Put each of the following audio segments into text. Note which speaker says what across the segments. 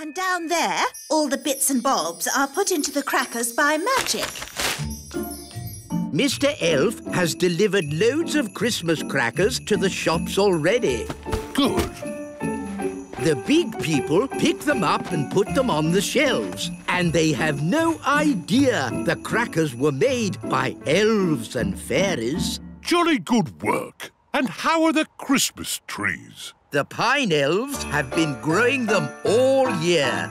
Speaker 1: And down there, all the bits and bobs are put into the crackers by magic.
Speaker 2: Mr. Elf has delivered loads of Christmas crackers to the shops already.
Speaker 3: Good.
Speaker 2: The big people pick them up and put them on the shelves. And they have no idea the crackers were made by elves and fairies.
Speaker 3: Jolly good work. And how are the Christmas trees?
Speaker 2: The pine elves have been growing them all year.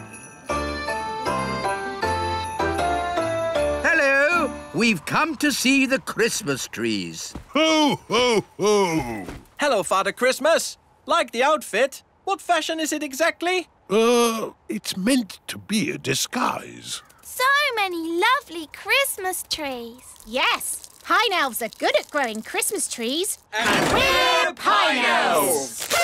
Speaker 2: Hello! We've come to see the Christmas trees.
Speaker 3: Ho, ho, ho!
Speaker 4: Hello, Father Christmas. Like the outfit. What fashion is it exactly?
Speaker 3: It's meant to be a disguise.
Speaker 5: So many lovely Christmas trees.
Speaker 6: Yes, pine elves are good at growing Christmas trees.
Speaker 4: And we're Pine Elves!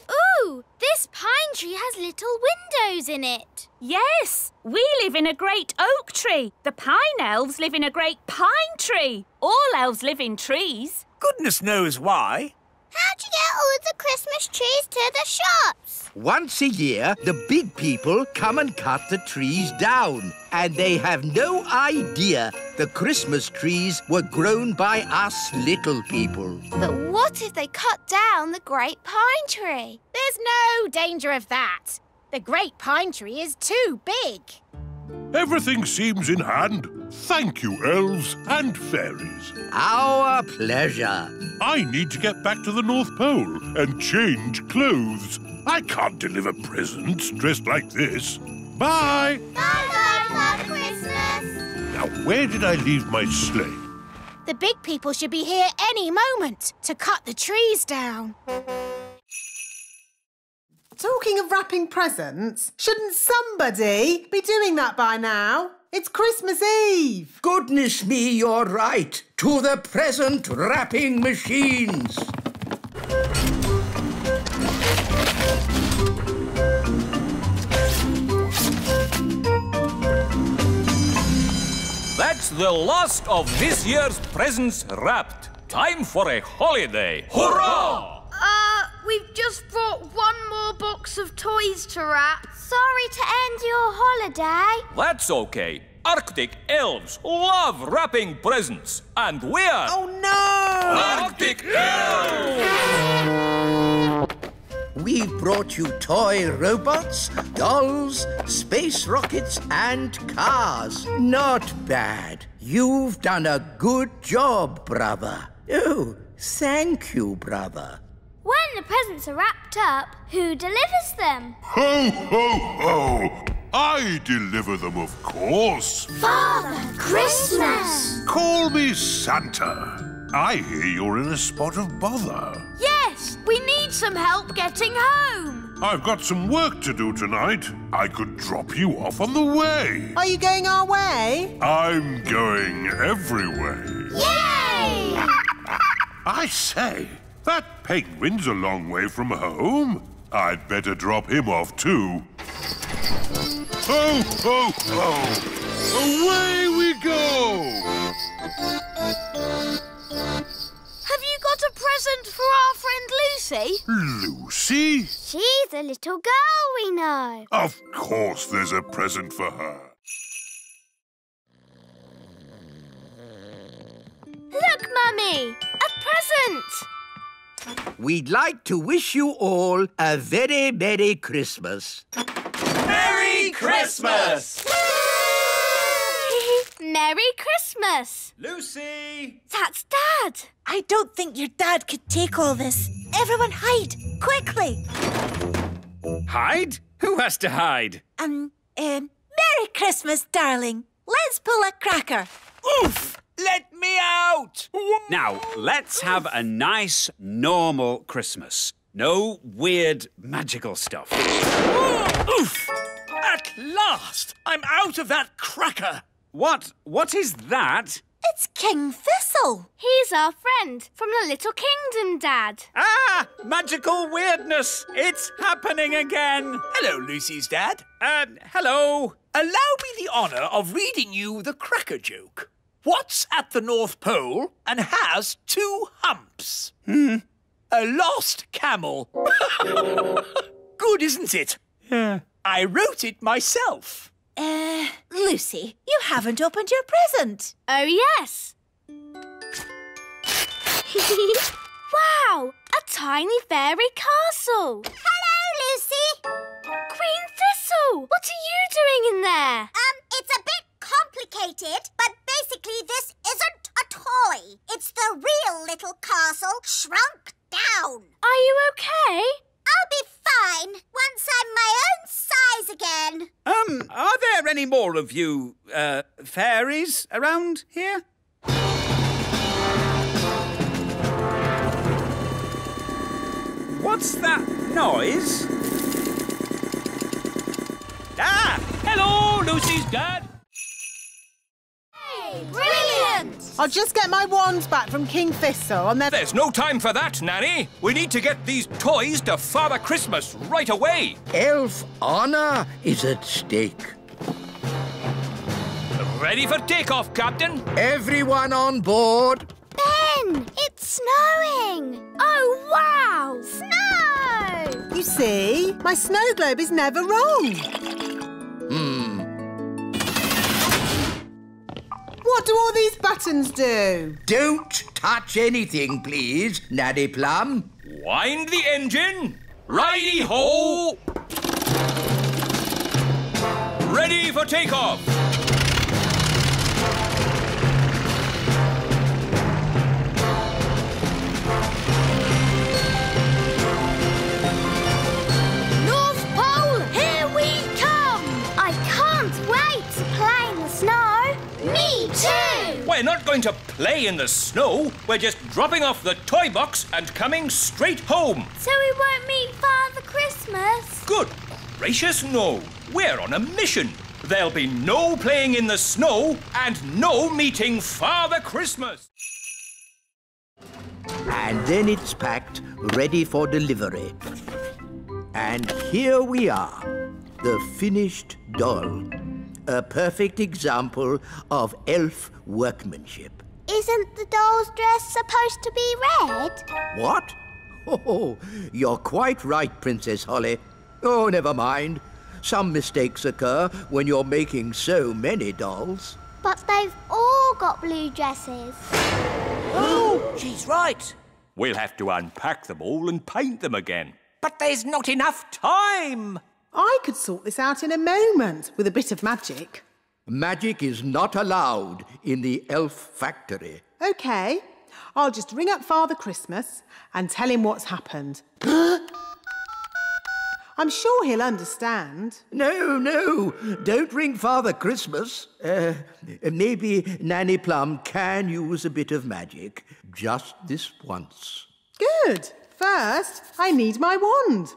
Speaker 5: Ooh, this pine tree has little windows in it.
Speaker 7: Yes, we live in a great oak tree. The pine elves live in a great pine tree. All elves live in trees.
Speaker 8: Goodness knows why.
Speaker 5: How'd you get all the Christmas trees to the shops?
Speaker 2: Once a year, the big people come and cut the trees down. And they have no idea the Christmas trees were grown by us little people.
Speaker 5: But what if they cut down the great pine tree?
Speaker 6: There's no danger of that. The great pine tree is too big.
Speaker 3: Everything seems in hand. Thank you, elves and fairies.
Speaker 2: Our pleasure.
Speaker 3: I need to get back to the North Pole and change clothes. I can't deliver presents dressed like this. Bye!
Speaker 5: Bye-bye, Father Christmas!
Speaker 3: Now, where did I leave my sleigh?
Speaker 6: The big people should be here any moment to cut the trees down.
Speaker 9: Talking of wrapping presents, shouldn't somebody be doing that by now? It's Christmas Eve.
Speaker 2: Goodness me, you're right. To the present wrapping machines.
Speaker 10: That's the last of this year's presents wrapped. Time for a holiday. Hurrah!
Speaker 5: We've just brought one more box of toys to wrap. Sorry to end your holiday.
Speaker 10: That's okay. Arctic elves love wrapping presents. And we're...
Speaker 9: Oh, no!
Speaker 10: Arctic elves!
Speaker 2: We've brought you toy robots, dolls, space rockets and cars. Not bad. You've done a good job, brother. Oh, thank you, brother.
Speaker 5: When the presents are wrapped up, who delivers them?
Speaker 3: Ho, ho, ho! I deliver them, of course.
Speaker 5: Father Christmas!
Speaker 3: Call me Santa. I hear you're in a spot of bother.
Speaker 5: Yes, we need some help getting home.
Speaker 3: I've got some work to do tonight. I could drop you off on the way.
Speaker 9: Are you going our way?
Speaker 3: I'm going every way.
Speaker 5: Yay!
Speaker 3: I say, that penguin's a long way from home. I'd better drop him off too. Ho, ho, ho! Away we go!
Speaker 5: Have you got a present for our friend Lucy?
Speaker 3: Lucy?
Speaker 5: She's a little girl we know.
Speaker 3: Of course there's a present for her.
Speaker 5: Look, Mummy! A present!
Speaker 2: We'd like to wish you all a very Merry Christmas.
Speaker 4: Merry Christmas!
Speaker 5: Merry Christmas!
Speaker 4: Lucy!
Speaker 5: That's Dad!
Speaker 1: I don't think your dad could take all this. Everyone hide, quickly.
Speaker 8: Hide? Who has to hide?
Speaker 1: Merry Christmas, darling. Let's pull a cracker.
Speaker 8: Oof! Let me out! Now, let's have a nice, normal Christmas. No weird, magical stuff.
Speaker 11: Oof! At last! I'm out of that cracker!
Speaker 8: What is that?
Speaker 1: It's King Thistle.
Speaker 5: He's our friend from the Little Kingdom, Dad.
Speaker 8: Ah! Magical weirdness! It's happening again!
Speaker 11: Hello, Lucy's dad.
Speaker 8: Hello.
Speaker 11: Allow me the honour of reading you the cracker joke. What's at the North Pole and has two humps? A lost camel. Good, isn't it? Yeah. I wrote it myself.
Speaker 1: Lucy, you haven't opened your present.
Speaker 5: Oh, yes. Wow, a tiny fairy castle.
Speaker 6: Hello, Lucy.
Speaker 5: Queen Thistle, what are you doing in there?
Speaker 6: It's a bit complicated, but basically this isn't a toy. It's the real little castle shrunk down.
Speaker 5: Are you okay?
Speaker 6: I'll be fine once I'm my own size again.
Speaker 8: Are there any more of you, fairies around here? What's that noise?
Speaker 10: Ah! Hello, Lucy's dad.
Speaker 5: Hey, brilliant!
Speaker 9: I'll just get my wand back from King Thistle and then...
Speaker 10: There's no time for that, Nanny. We need to get these toys to Father Christmas right away.
Speaker 2: Elf honor is at stake.
Speaker 10: Ready for takeoff, Captain?
Speaker 2: Everyone on board.
Speaker 6: Ben, it's snowing.
Speaker 5: Oh, wow!
Speaker 6: Snow!
Speaker 9: You see, my snow globe is never wrong. What do all these buttons do?
Speaker 2: Don't touch anything, please, Nanny Plum.
Speaker 10: Wind the engine. Righty-ho! Ready for takeoff.
Speaker 5: North Pole, here we come! I can't wait to play in the snow. Me too!
Speaker 10: We're not going to play in the snow. We're just dropping off the toy box and coming straight home.
Speaker 5: So we won't meet Father Christmas?
Speaker 10: Good gracious, no. We're on a mission. There'll be no playing in the snow and no meeting Father Christmas.
Speaker 2: And then it's packed, ready for delivery. And here we are, the finished doll. A perfect example of elf workmanship.
Speaker 6: Isn't the doll's dress supposed to be red?
Speaker 2: What? Oh, you're quite right, Princess Holly. Oh, never mind. Some mistakes occur when you're making so many dolls.
Speaker 6: But they've all got blue dresses.
Speaker 11: Oh, she's right.
Speaker 10: We'll have to unpack them all and paint them again.
Speaker 11: But there's not enough time.
Speaker 9: I could sort this out in a moment with a bit of magic.
Speaker 2: Magic is not allowed in the elf factory.
Speaker 9: OK, I'll just ring up Father Christmas and tell him what's happened. I'm sure he'll understand.
Speaker 2: No, don't ring Father Christmas. Maybe Nanny Plum can use a bit of magic. Just this once.
Speaker 9: Good. First, I need my wand.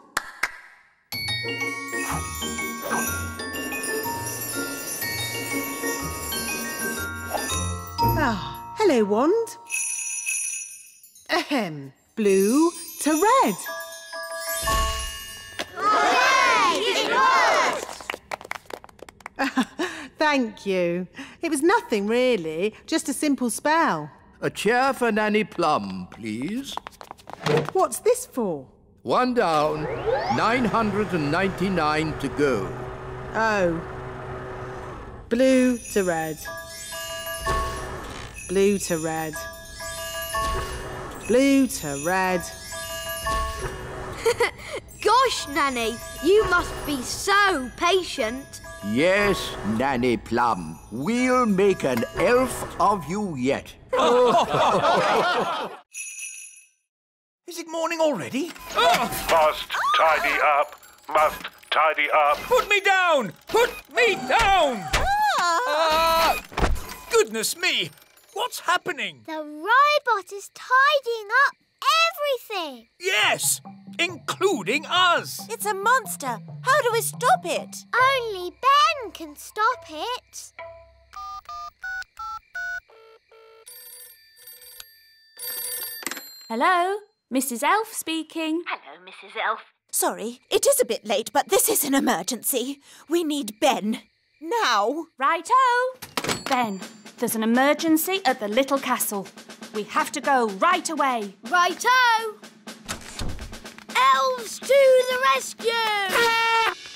Speaker 9: Ah, hello, wand. Ahem. Blue to red.
Speaker 6: Hooray! It worked!
Speaker 9: Thank you. It was nothing, really. Just a simple spell.
Speaker 2: A chair for Nanny Plum, please.
Speaker 9: What's this for?
Speaker 2: One down, 999 to go.
Speaker 9: Oh. Blue to red. Blue to red. Blue to red.
Speaker 5: Gosh, Nanny, you must be so patient.
Speaker 2: Yes, Nanny Plum. We'll make an elf of you yet.
Speaker 11: Is it morning already?
Speaker 3: Must tidy up. Must tidy up.
Speaker 11: Put me down! Put me down! Goodness me! What's happening?
Speaker 6: The robot is tidying up everything.
Speaker 11: Yes, including us.
Speaker 1: It's a monster. How do we stop it?
Speaker 6: Only Ben can stop it.
Speaker 7: Hello, Mrs. Elf speaking.
Speaker 1: Hello, Mrs. Elf. Sorry, it is a bit late, but this is an emergency. We need Ben. Now.
Speaker 7: Righto. Ben, there's an emergency at the little castle. We have to go right away.
Speaker 5: Righto! rescue!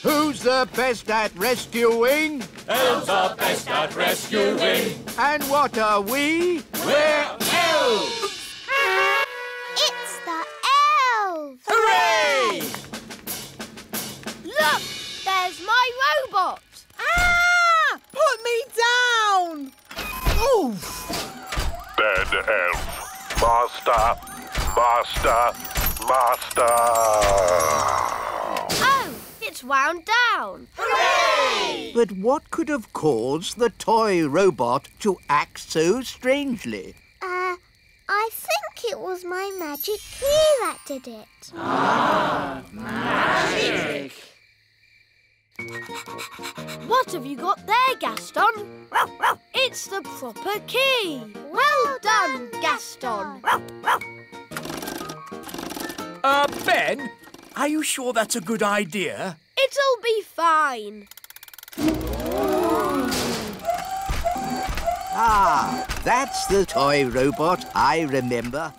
Speaker 2: Who's the best at rescuing?
Speaker 10: Elves are best at rescuing.
Speaker 2: And what are we?
Speaker 10: We're elves!
Speaker 5: It's the elves!
Speaker 10: Hooray!
Speaker 5: Look, there's my robot.
Speaker 9: Ah! Put me down! Oh!
Speaker 3: Ben elf. Master.
Speaker 5: Oh, it's wound down.
Speaker 10: Hooray!
Speaker 2: But what could have caused the toy robot to act so strangely?
Speaker 5: I think it was my magic key that did it.
Speaker 10: Magic!
Speaker 5: What have you got there, Gaston? It's the proper key. Well done, Gaston.
Speaker 11: Ben, are you sure that's a good idea?
Speaker 5: It'll be fine.
Speaker 2: Ah, that's the toy robot I remember.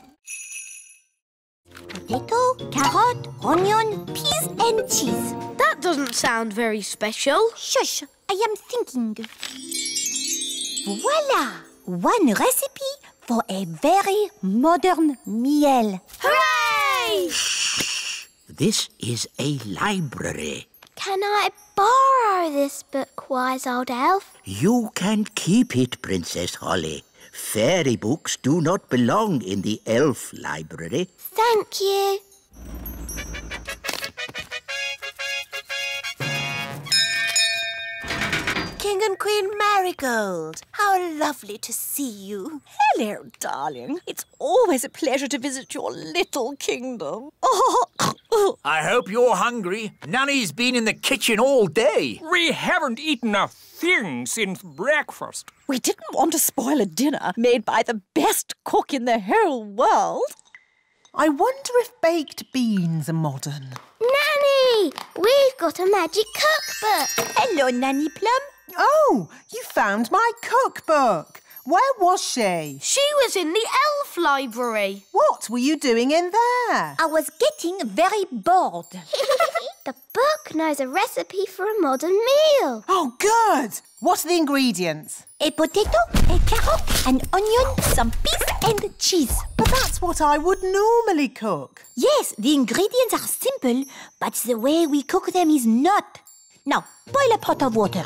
Speaker 6: Potato, carrot, onion, peas and cheese.
Speaker 5: That doesn't sound very special.
Speaker 6: Shush, I am thinking. Voila! One recipe for a very modern meal.
Speaker 5: Hooray!
Speaker 2: This is a library.
Speaker 5: Can I borrow this book, wise old elf?
Speaker 2: You can keep it, Princess Holly. Fairy books do not belong in the elf library.
Speaker 5: Thank you.
Speaker 1: King and Queen Marigold, how lovely to see you.
Speaker 12: Hello, darling. It's always a pleasure to visit your little kingdom.
Speaker 11: I hope you're hungry. Nanny's been in the kitchen all day.
Speaker 10: We haven't eaten a thing since breakfast.
Speaker 12: We didn't want to spoil a dinner made by the best cook in the whole world.
Speaker 9: I wonder if baked beans are modern.
Speaker 5: Nanny, we've got a magic cookbook.
Speaker 6: Hello, Nanny Plum.
Speaker 9: Oh, you found my cookbook. Where was she?
Speaker 5: She was in the elf library.
Speaker 9: What were you doing in there?
Speaker 6: I was getting very bored.
Speaker 5: The book knows a recipe for a modern meal.
Speaker 9: Oh, good. What are the ingredients?
Speaker 6: A potato, a carrot, an onion, some peas and cheese.
Speaker 9: But that's what I would normally cook.
Speaker 6: Yes, the ingredients are simple, but the way we cook them is not. Now, boil a pot of water.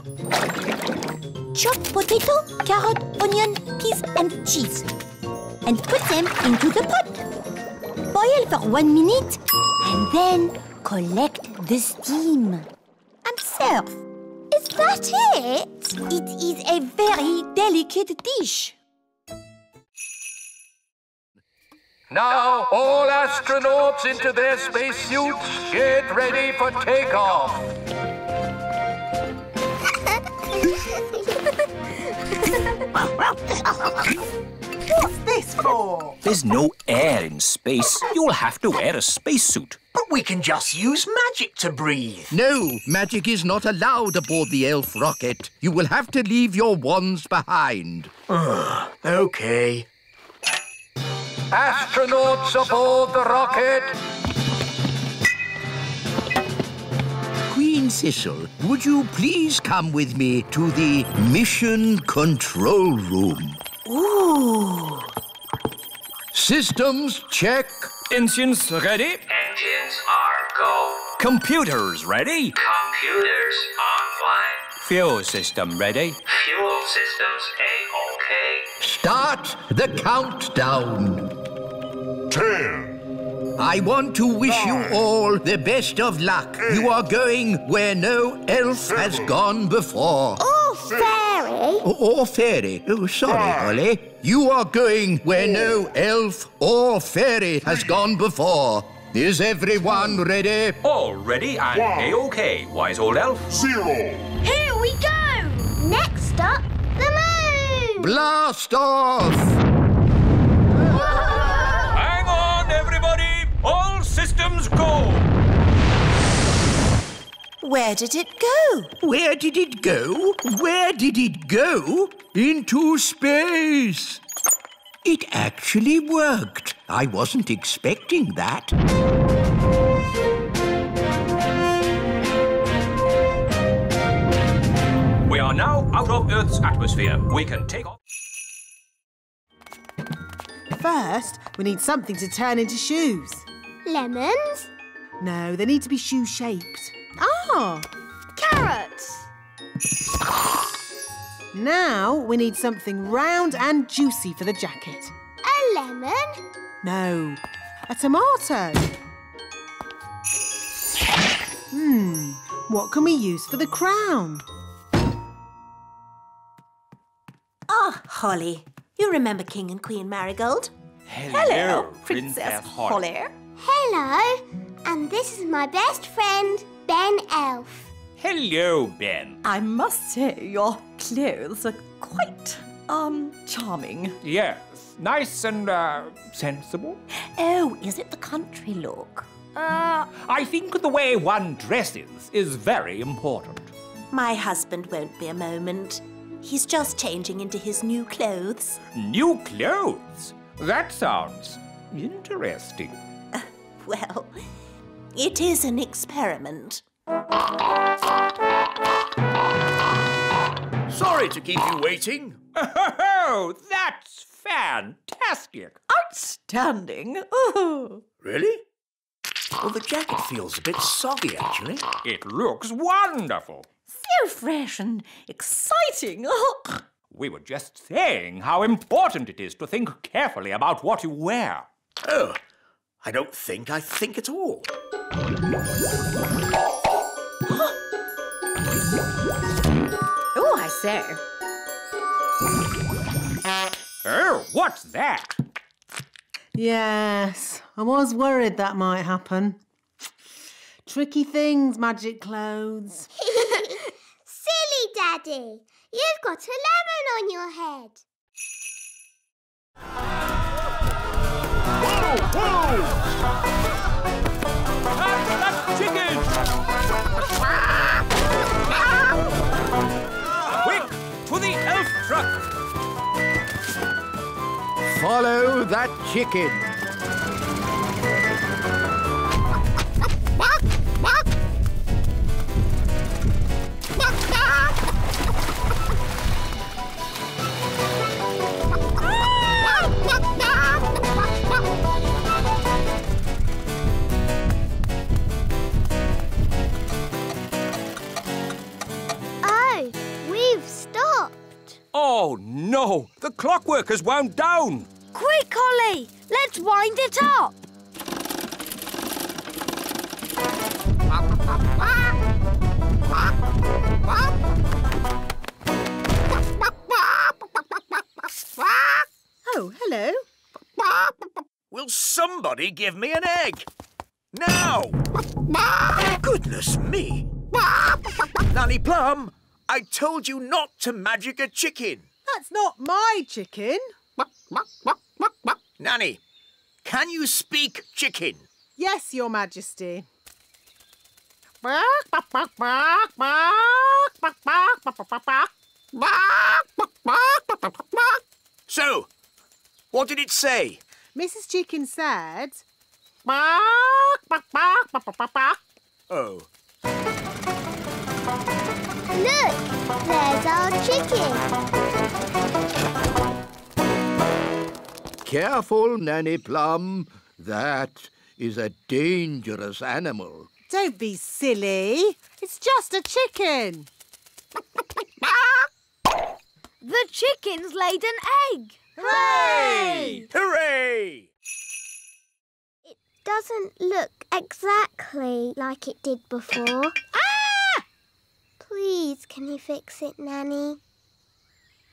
Speaker 6: Chop potato, carrot, onion, peas and cheese. And put them into the pot. Boil for 1 minute and then collect the steam. And serve.
Speaker 5: Is that it?
Speaker 6: It is a very delicate dish.
Speaker 13: Now, all astronauts into their spacesuits, get ready for takeoff.
Speaker 9: What's this for?
Speaker 10: There's no air in space. You'll have to wear a spacesuit.
Speaker 11: But we can just use magic to breathe.
Speaker 2: No, magic is not allowed aboard the elf rocket. You will have to leave your wands behind.
Speaker 11: OK.
Speaker 13: Astronauts aboard the rocket.
Speaker 2: Queen Thistle, would you please come with me to the mission control room?
Speaker 1: Ooh.
Speaker 2: Systems check.
Speaker 10: Engines ready?
Speaker 14: Engines are go.
Speaker 10: Computers ready?
Speaker 14: Computers online.
Speaker 10: Fuel system ready?
Speaker 14: Fuel systems A-OK.
Speaker 2: Start the countdown.
Speaker 3: 10.
Speaker 2: I want to wish you all the best of luck. You are going where no elf has gone before.
Speaker 5: Oh, fairy.
Speaker 2: Or fairy. Oh, sorry, Holly. You are going where no elf or fairy has gone before. Is everyone ready?
Speaker 10: All ready and A-OK, wise old elf.
Speaker 3: 0.
Speaker 5: Here we go. Next up, the moon.
Speaker 2: Blast off!
Speaker 10: Hang on, everybody. All systems go.
Speaker 1: Where did it go?
Speaker 2: Where did it go? Where did it go? Into space. It actually worked. I wasn't expecting that.
Speaker 10: Earth's atmosphere. We can take off.
Speaker 9: First, we need something to turn into shoes.
Speaker 5: Lemons?
Speaker 9: No, they need to be shoe-shaped. Ah!
Speaker 5: Carrots?
Speaker 9: Now we need something round and juicy for the jacket.
Speaker 5: A lemon?
Speaker 9: No, a tomato. What can we use for the crown?
Speaker 1: Ah, Holly. You remember King and Queen Marigold?
Speaker 12: Hello, Princess Holly.
Speaker 5: Hello. And this is my best friend, Ben Elf.
Speaker 11: Hello, Ben.
Speaker 12: I must say your clothes are quite, charming.
Speaker 11: Yes, nice and, sensible.
Speaker 6: Oh, is it the country look?
Speaker 11: I think the way one dresses is very important.
Speaker 1: My husband won't be a moment. He's just changing into his new clothes.
Speaker 11: New clothes? That sounds interesting.
Speaker 1: Well, it is an experiment.
Speaker 15: Sorry to keep you waiting.
Speaker 11: Oh, that's fantastic.
Speaker 12: Outstanding. Ooh.
Speaker 15: Really? Well, the jacket feels a bit soggy, actually.
Speaker 11: It looks wonderful.
Speaker 12: So fresh and exciting.
Speaker 11: We were just saying how important it is to think carefully about what you wear.
Speaker 15: Oh, I don't think I think at all.
Speaker 12: Oh, I say.
Speaker 11: Oh, what's that?
Speaker 9: Yes, I was worried that might happen. Tricky things, magic clothes.
Speaker 5: Silly Daddy. You've got a lemon on your head.
Speaker 11: Chicken! Quick, to the elf truck!
Speaker 2: Follow that chicken.
Speaker 5: Oh, we've stopped.
Speaker 10: Oh, no! The clockwork has wound down!
Speaker 5: Quick, Holly. Let's wind it up.
Speaker 9: Oh, hello.
Speaker 15: Will somebody give me an egg? Now! Goodness me! Nanny Plum, I told you not to magic a chicken.
Speaker 9: That's not my chicken.
Speaker 15: Nanny, can you speak chicken?
Speaker 9: Yes, Your Majesty.
Speaker 15: So, what did it say?
Speaker 9: Mrs. Chicken said...
Speaker 15: Oh.
Speaker 5: Look, there's our chicken.
Speaker 2: Careful, Nanny Plum. That is a dangerous animal.
Speaker 9: Don't be silly. It's just a chicken.
Speaker 5: The chicken's laid an egg.
Speaker 9: Hooray!
Speaker 15: Hooray!
Speaker 5: It doesn't look exactly like it did before.
Speaker 9: Ah!
Speaker 5: Please, can you fix it, Nanny?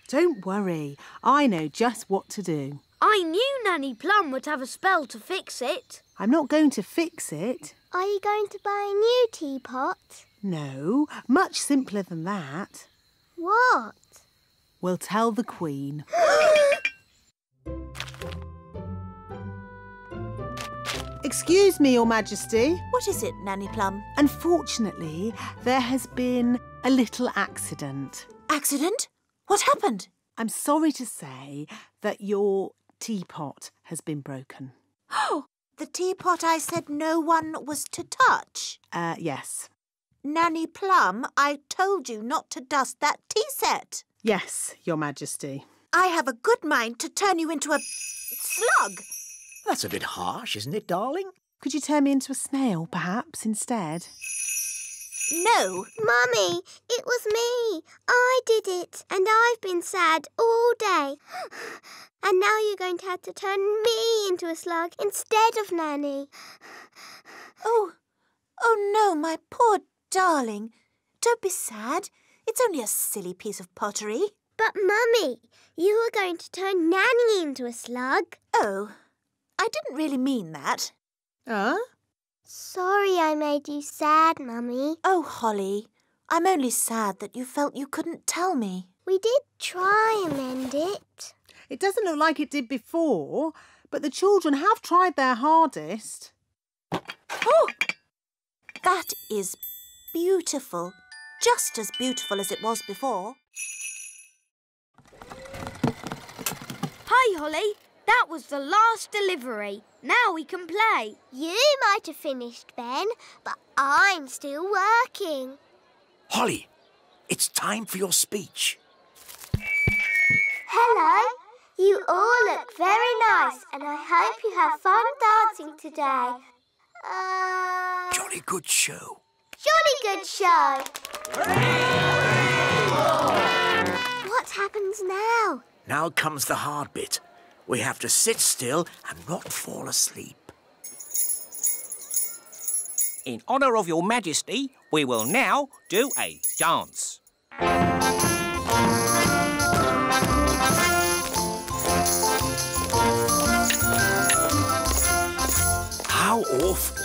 Speaker 9: Don't worry. I know just what to do.
Speaker 5: I knew Nanny Plum would have a spell to fix it.
Speaker 9: I'm not going to fix it.
Speaker 5: Are you going to buy a new teapot?
Speaker 9: No, much simpler than that.
Speaker 5: What?
Speaker 9: We'll tell the Queen. Excuse me, Your Majesty.
Speaker 1: What is it, Nanny Plum?
Speaker 9: Unfortunately, there has been a little accident.
Speaker 1: Accident? What happened?
Speaker 9: I'm sorry to say that your teapot has been broken.
Speaker 1: Oh, the teapot I said no one was to touch.
Speaker 9: Yes.
Speaker 1: Nanny Plum, I told you not to dust that tea set.
Speaker 9: Yes, Your Majesty.
Speaker 1: I have a good mind to turn you into a slug.
Speaker 15: That's a bit harsh, isn't it, darling?
Speaker 9: Could you turn me into a snail, perhaps, instead?
Speaker 1: No.
Speaker 5: Mummy, it was me. I did it, and I've been sad all day. And now you're going to have to turn me into a slug instead of Nanny.
Speaker 1: Oh no, my poor darling. Don't be sad. It's only a silly piece of pottery.
Speaker 5: But, Mummy, you were going to turn Nanny into a slug.
Speaker 1: Oh, I didn't really mean that.
Speaker 9: Huh?
Speaker 5: Sorry I made you sad, Mummy.
Speaker 1: Oh, Holly, I'm only sad that you felt you couldn't tell me.
Speaker 5: We did try and mend it.
Speaker 9: It doesn't look like it did before, but the children have tried their hardest.
Speaker 1: Oh! That is beautiful. Just as beautiful as it was before.
Speaker 16: Hi, Holly. That was the last delivery. Now we can play.
Speaker 5: You might have finished, Ben, but I'm still working.
Speaker 15: Holly, it's time for your speech.
Speaker 5: Hello. You all look very nice, and I hope you have fun dancing today.
Speaker 15: Jolly good show.
Speaker 5: Jolly good show. What happens now?
Speaker 15: Now comes the hard bit. We have to sit still and not fall asleep.
Speaker 11: In honour of Your Majesty, we will now do a dance.
Speaker 15: How awful.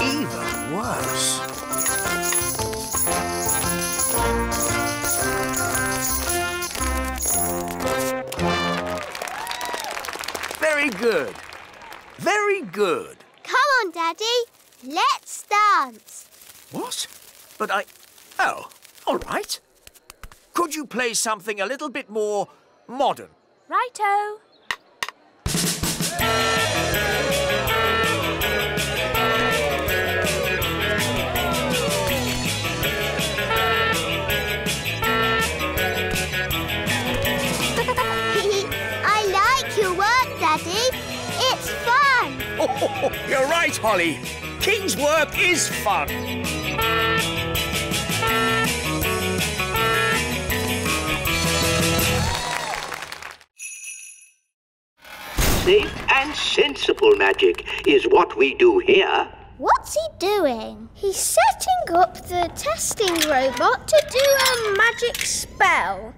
Speaker 15: Even worse. Very good. Very good.
Speaker 5: Come on, Daddy. Let's dance.
Speaker 15: What? But Oh, all right. Could you play something a little bit more modern?
Speaker 7: Righto.
Speaker 5: I like your work, Daddy. It's fun.
Speaker 15: Oh, you're right, Holly. King's work is fun.
Speaker 2: Safe and sensible magic is what we do here.
Speaker 5: What's he doing? He's setting up the testing robot to do a magic spell.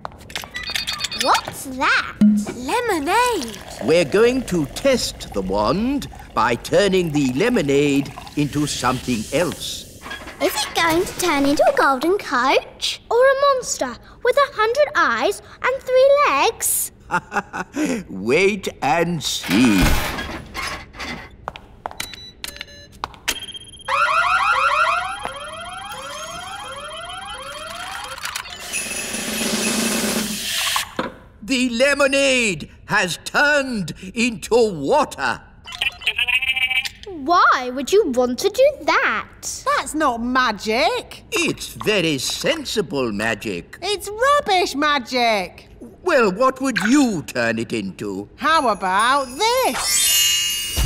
Speaker 5: What's that?
Speaker 16: Lemonade.
Speaker 2: We're going to test the wand by turning the lemonade into something else.
Speaker 5: Is it going to turn into a golden coach? Or a monster with 100 eyes and 3 legs?
Speaker 2: Wait and see. The lemonade has turned into water.
Speaker 5: Why would you want to do that?
Speaker 9: That's not magic.
Speaker 2: It's very sensible magic.
Speaker 9: It's rubbish magic.
Speaker 2: Well, what would you turn it into?
Speaker 9: How about this?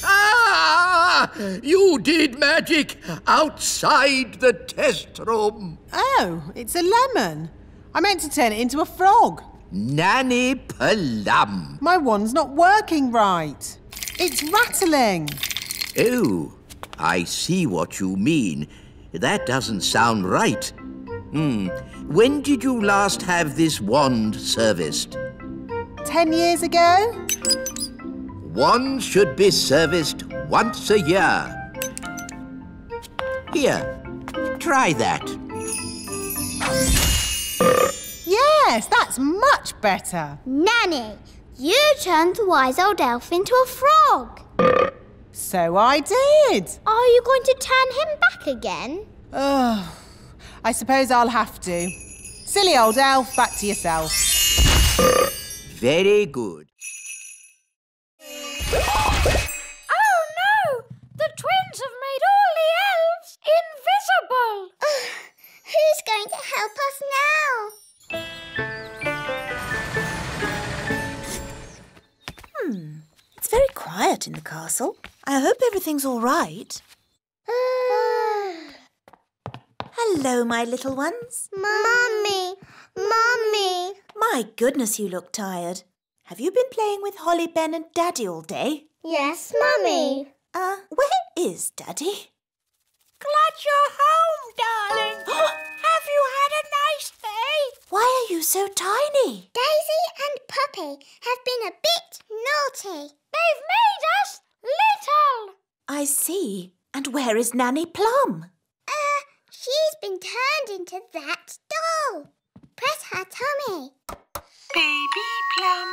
Speaker 2: Ah! You did magic outside the test room.
Speaker 9: Oh, it's a lemon. I meant to turn it into a frog.
Speaker 2: Nanny Plum.
Speaker 9: My wand's not working right. It's rattling.
Speaker 2: Oh, I see what you mean. That doesn't sound right. When did you last have this wand serviced?
Speaker 9: 10 years ago?
Speaker 2: Wands should be serviced once a year. Here, try that.
Speaker 9: Yes, that's much better.
Speaker 5: Nanny, you turned the wise old elf into a frog.
Speaker 9: So I did.
Speaker 5: Are you going to turn him back again?
Speaker 9: Oh, I suppose I'll have to. Silly old elf, back to yourself.
Speaker 2: Very good.
Speaker 7: Oh no!
Speaker 1: quiet in the castle. I hope everything's all right. Hello, my little ones.
Speaker 5: Mummy! Mummy!
Speaker 1: My goodness, you look tired. Have you been playing with Holly, Ben and Daddy all day?
Speaker 5: Yes, Mummy.
Speaker 1: Where is Daddy?
Speaker 6: Glad you're home, darling. Have you had a nice day?
Speaker 1: Why are you so tiny?
Speaker 5: Daisy and Puppy have been a bit naughty.
Speaker 6: They've made us little.
Speaker 1: I see. And where is Nanny Plum?
Speaker 5: She's been turned into that doll. Press her tummy.
Speaker 17: Baby Plum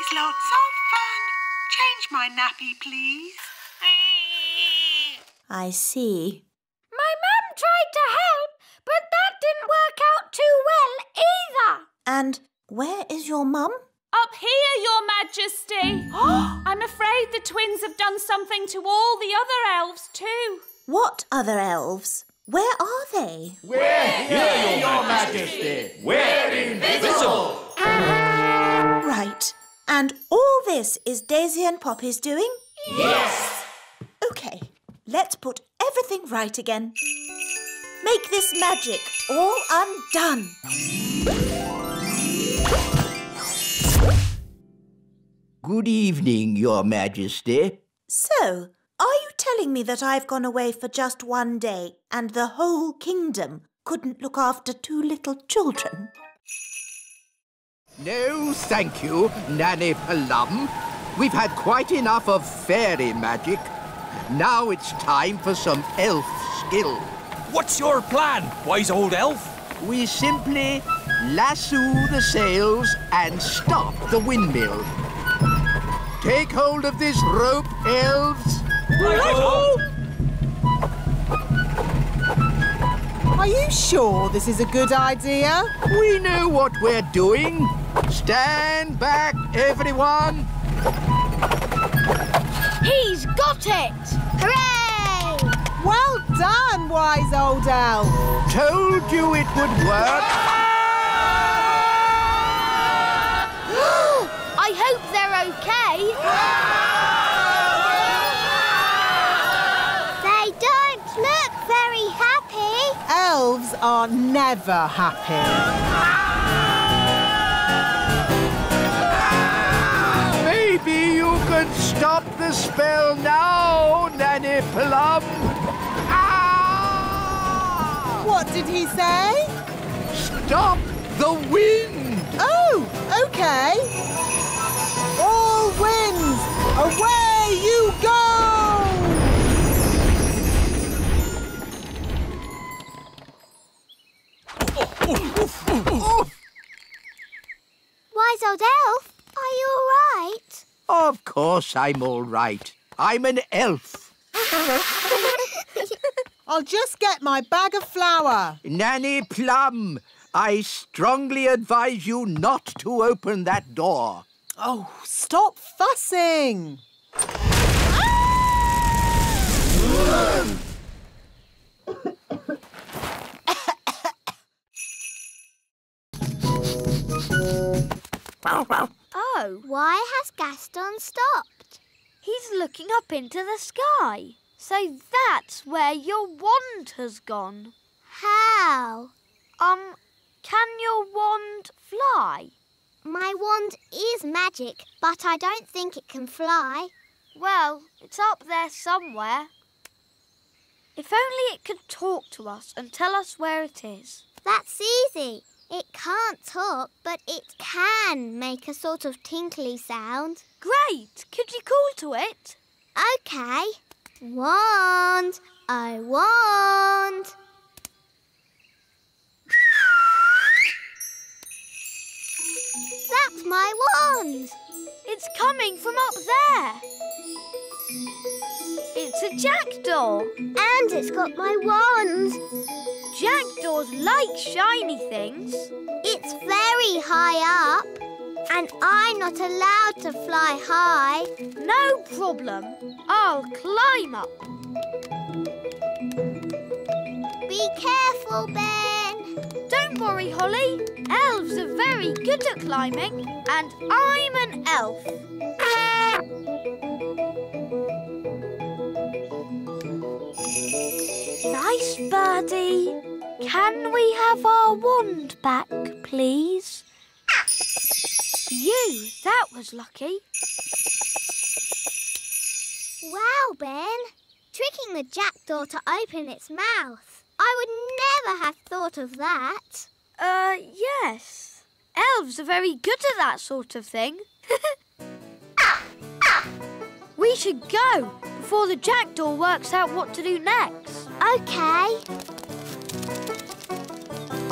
Speaker 17: is lots of fun. Change my nappy, please.
Speaker 1: I see.
Speaker 6: My mum tried to help, but that didn't work out too well either.
Speaker 1: And where is your mum?
Speaker 7: Up here, Your Majesty. I'm afraid the twins have done something to all the other elves too.
Speaker 1: What other elves? Where are they?
Speaker 18: We're here, Your Majesty. We're invisible.
Speaker 1: Right. And all this is Daisy and Poppy's doing?
Speaker 18: Yes.
Speaker 1: OK, let's put everything right again. Make this magic all undone.
Speaker 2: Good evening, Your Majesty.
Speaker 1: So, are you telling me that I've gone away for just one day and the whole kingdom couldn't look after two little children?
Speaker 2: No, thank you, Nanny Plum. We've had quite enough of fairy magic. Now it's time for some elf skill.
Speaker 10: What's your plan, wise old elf?
Speaker 2: We simply lasso the sails and stop the windmill. Take hold of this rope, elves.
Speaker 9: Are you sure this is a good idea?
Speaker 2: We know what we're doing. Stand back, everyone.
Speaker 16: He's got it!
Speaker 5: Hooray!
Speaker 9: Well done, wise old elf.
Speaker 2: Told you it would work.
Speaker 16: I hope they're okay.
Speaker 5: They don't look very happy.
Speaker 9: Elves are never happy.
Speaker 2: Maybe you can stop the spell now, Nanny Plum.
Speaker 9: What did he say?
Speaker 2: Stop the wind.
Speaker 9: Oh, OK. All winds, away you go!
Speaker 5: Wise old elf, are you all right?
Speaker 2: Of course I'm all right. I'm an elf.
Speaker 9: I'll just get my bag of flour.
Speaker 2: Nanny Plum, I strongly advise you not to open that door.
Speaker 9: Oh, stop fussing.
Speaker 16: Oh,
Speaker 5: Why has Gaston stopped?
Speaker 16: he's looking up into the sky. So that's where your wand has gone.
Speaker 5: How?
Speaker 16: Can your wand fly?
Speaker 5: My wand is magic, but I don't think it can fly.
Speaker 16: Well, it's up there somewhere. If only it could talk to us and tell us where it is.
Speaker 5: That's easy. It can't talk, but it can make a sort of tinkly sound.
Speaker 16: Great! Could you call to it?
Speaker 5: OK. Wand, I wand. That's my wand.
Speaker 16: It's coming from up there. It's a jackdaw.
Speaker 5: And it's got my wand.
Speaker 16: Jackdaws like shiny things.
Speaker 5: It's very high up. And I'm not allowed to fly high.
Speaker 16: No problem. I'll climb up.
Speaker 5: Be careful, Ben.
Speaker 16: Don't worry, Holly. Elves are very good at climbing, and I'm an elf. Birdie. Can we have our wand back, please? That was lucky.
Speaker 5: Wow, Ben. Tricking the jackdaw to open its mouth. I would never have thought of that.
Speaker 16: Yes. Elves are very good at that sort of thing. We should go before the jackdaw works out what to do next.
Speaker 5: OK.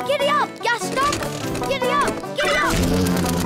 Speaker 16: Giddy up, Gaston! Giddy up! Giddy up!